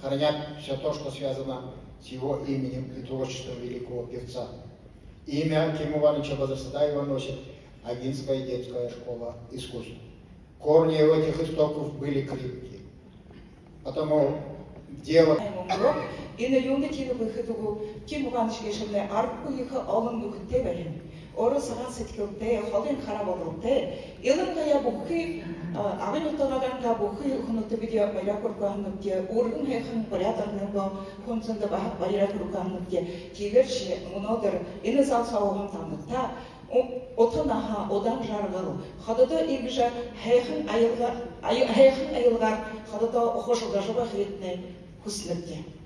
хранят все то, что связано с его именем и творчеством великого певца. Имя Кима Ивановича Базарсадаева носит Агинская детская школа искусств. Корни этих истоков были крепкие. Потому дело... Энэ юунд тийм бүхэд үгүй Ким Иванович гэшнэ аргүйх олон бүхэнтэй байна. Өөрөө сагаан сэтгэлтэй, холын хараа болонтэй. Илэнгая бүхий авинутагаанга бүхий хөнөтө бид баяракурга хамтдээ өргөн хайхан порядок хүнцэнд баяракурга хамтдээ тийгэрч өнөөдөр энэ салсаа хамтдаа отонаха одан жаргал хадада ирж хайхан аялгаар хадада охошгожоо хийтнэ хүслэгтэй.